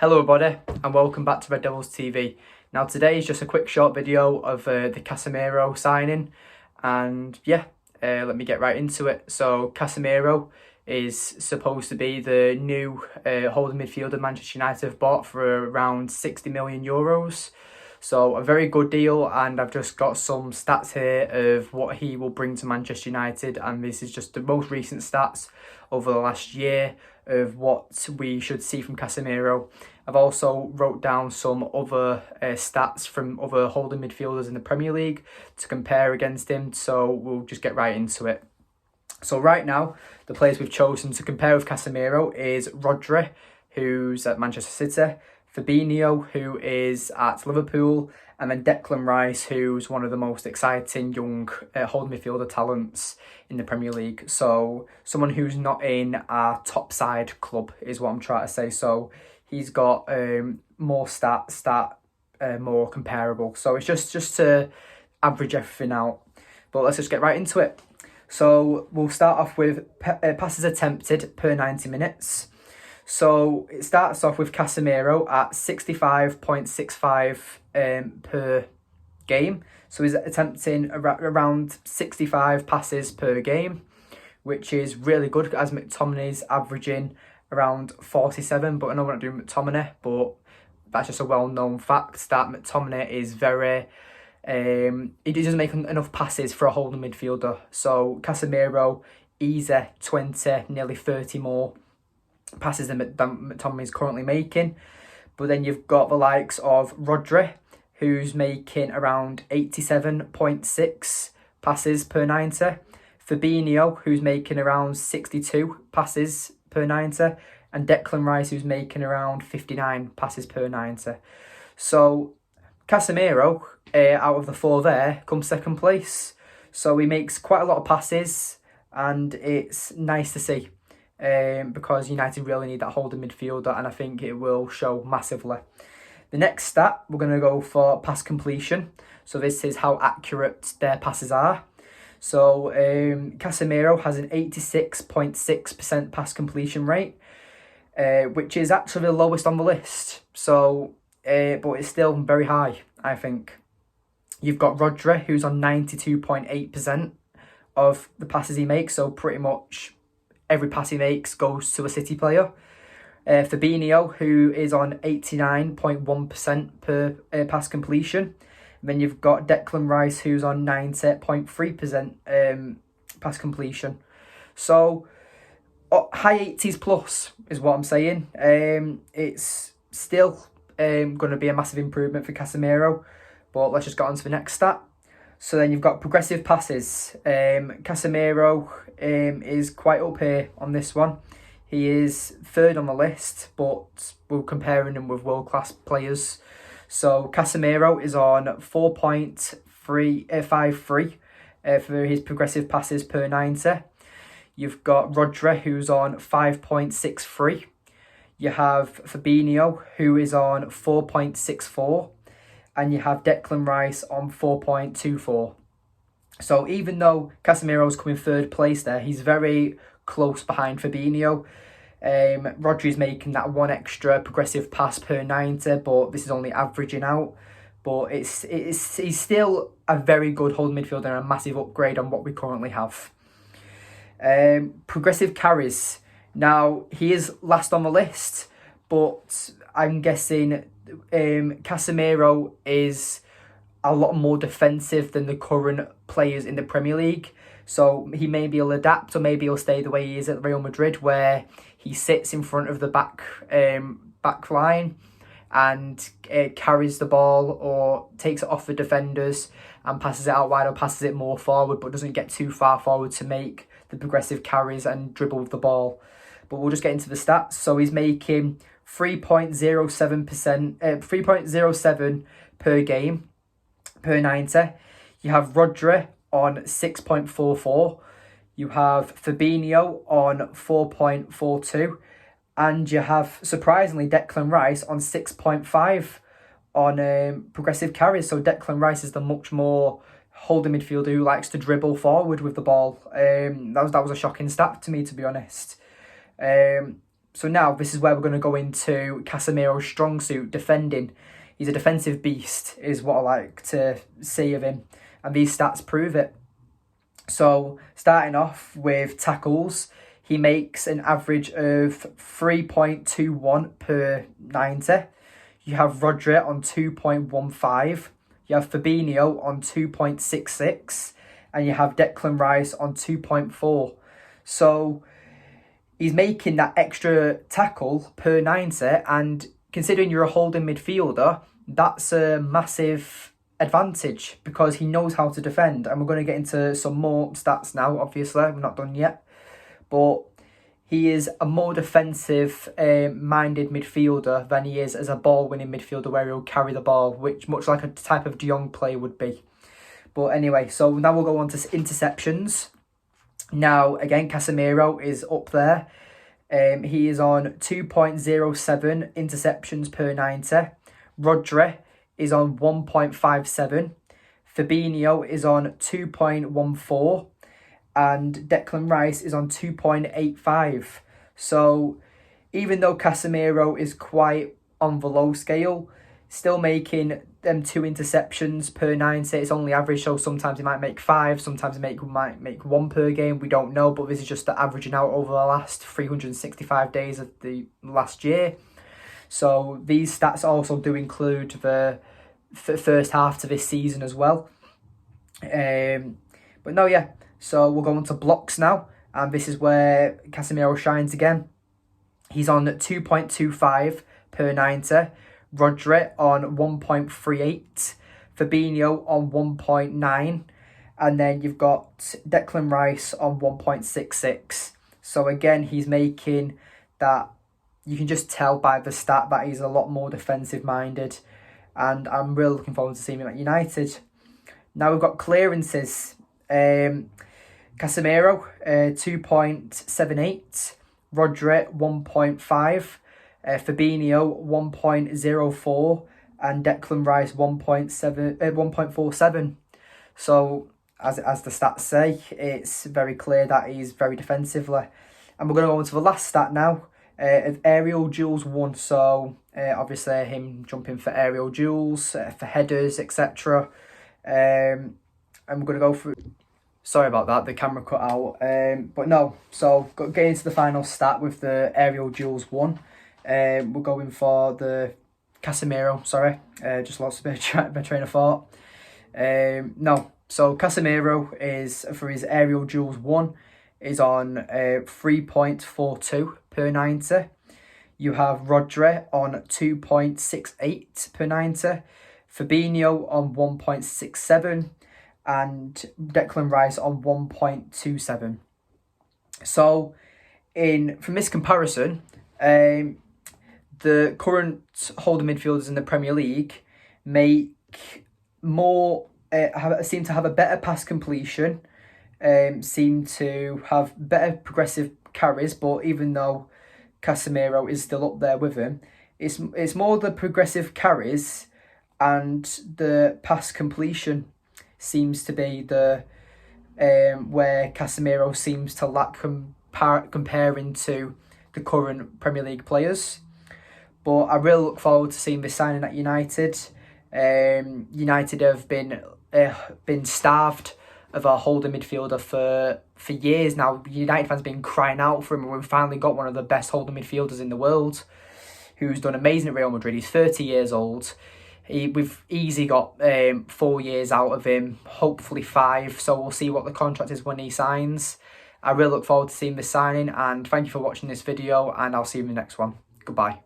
Hello everybody and welcome back to Red Devils TV. Now today is just a quick short video of the Casemiro signing, and let me get right into it. So Casemiro is supposed to be the new holding midfielder Manchester United have bought for around 60 million euros. So a very good deal, and I've just got some stats here of what he will bring to Manchester United, and this is just the most recent stats over the last year of what we should see from Casemiro. I've also wrote down some other stats from other holding midfielders in the Premier League to compare against him, so we'll just get right into it. So right now, the players we've chosen to compare with Casemiro is Rodri, who's at Manchester City, Fabinho, who is at Liverpool, and then Declan Rice, who's one of the most exciting young holding midfielder talents in the Premier League. So someone who's not in our top side club is what I'm trying to say. So he's got more more comparable. So it's just to average everything out. But let's just get right into it. So we'll start off with passes attempted per 90 minutes. So it starts off with Casemiro at 65.65 per game. So he's attempting around 65 passes per game, which is really good, as McTominay's averaging around 47. But I know we're not doing McTominay, but that's just a well-known fact that McTominay is very... he doesn't make enough passes for a holding midfielder. So Casemiro, easy 20, nearly 30 more passes than McTominay is currently making. But then you've got the likes of Rodri, who's making around 87.6 passes per 90. Fabinho, who's making around 62 passes per 90. And Declan Rice, who's making around 59 passes per 90. So Casemiro, out of the four there, comes second place. So he makes quite a lot of passes, and it's nice to see. Because United really need that holding midfielder, and I think it will show massively. The next stat, we're going to go for pass completion. So this is how accurate their passes are. So Casemiro has an 86.6% pass completion rate, which is actually the lowest on the list. So, but it's still very high, I think. You've got Rodri, who's on 92.8% of the passes he makes, so pretty much every pass he makes goes to a City player. Fabinho, who is on 89.1% per pass completion. And then you've got Declan Rice, who's on 90.3% pass completion. So high 80s plus is what I'm saying. It's still going to be a massive improvement for Casemiro. But let's just get on to the next stat. So then you've got progressive passes. Casemiro is quite up here on this one. He is third on the list, but we're comparing him with world-class players. So Casemiro is on 4.53 for his progressive passes per 90. You've got Rodri, who's on 5.63. You have Fabinho, who is on 4.64. And you have Declan Rice on 4.24. So even though Casemiro's coming third place there, he's very close behind Fabinho. Rodri's making that one extra progressive pass per 90, but this is only averaging out. But he's still a very good holding midfielder and a massive upgrade on what we currently have. Progressive carries. Now, he is last on the list, but I'm guessing Casemiro is a lot more defensive than the current players in the Premier League. So maybe he'll adapt, or maybe he'll stay the way he is at Real Madrid, where he sits in front of the back line and carries the ball or takes it off the defenders and passes it out wide, or passes it more forward but doesn't get too far forward to make the progressive carries and dribble the ball. But we'll just get into the stats. So he's making 3.07 per game per 90. You have Rodri on 6.44. You have Fabinho on 4.42. And you have, surprisingly, Declan Rice on 6.5 on progressive carries. So Declan Rice is the much more holding midfielder who likes to dribble forward with the ball. That was a shocking stat to me, to be honest. So now this is where we're going to go into Casemiro's strong suit, defending. He's a defensive beast, is what I like to see of him. And these stats prove it. So starting off with tackles, he makes an average of 3.21 per 90. You have Rodri on 2.15. You have Fabinho on 2.66. And you have Declan Rice on 2.4. So he's making that extra tackle per 90. And considering you're a holding midfielder, that's a massive advantage because he knows how to defend. And we're going to get into some more stats now, obviously. We're not done yet. But he is a more defensive minded midfielder than he is as a ball-winning midfielder where he'll carry the ball, which much like a type of De Jong play would be. But anyway, so now we'll go on to interceptions. Now, again, Casemiro is up there. He is on 2.07 interceptions per 90. Rodri is on 1.57. Fabinho is on 2.14. And Declan Rice is on 2.85. So even though Casemiro is quite on the low scale, still making them 2 interceptions per 90. It's only average, so sometimes he might make 5, sometimes he might make 1 per game. We don't know, but this is just the averaging out over the last 365 days of the last year. So these stats also do include the first half to this season as well. But no, yeah. So we'll go on to blocks now, and this is where Casemiro shines again. He's on 2.25 per 90. Rodri on 1.38, Fabinho on 1.9, and then you've got Declan Rice on 1.66. So again, he's making that, you can just tell by the stat that he's a lot more defensive minded, and I'm really looking forward to seeing him at United. Now we've got clearances. Casemiro 2.78, Rodri 1.5. Fabinho 1.04 and Declan Rice 1.47. So as the stats say, it's very clear that he's very defensively. And we're going to go on to the last stat now of aerial duels won. So obviously him jumping for aerial duels, for headers, etc. And we're going to go through. Sorry about that, the camera cut out. But no, so getting into the final stat with the aerial duels won. We're going for the Casemiro, just lost a bit of train of thought. No, so Casemiro is, for his aerial duels won, is on 3.42 per 90. You have Rodri on 2.68 per 90. Fabinho on 1.67. And Declan Rice on 1.27. So, from this comparison, the current holding midfielders in the Premier League make more, seem to have a better pass completion, seem to have better progressive carries, but even though Casemiro is still up there with him, it's more the progressive carries and the pass completion seems to be the where Casemiro seems to lack comparing to the current Premier League players. But I really look forward to seeing this signing at United. United have been starved of a holding midfielder for years now. United fans have been crying out for him, and we've finally got one of the best holding midfielders in the world, who's done amazing at Real Madrid. He's 30 years old. We've easily got 4 years out of him, hopefully 5. So we'll see what the contract is when he signs. I really look forward to seeing this signing, and thank you for watching this video, and I'll see you in the next one. Goodbye.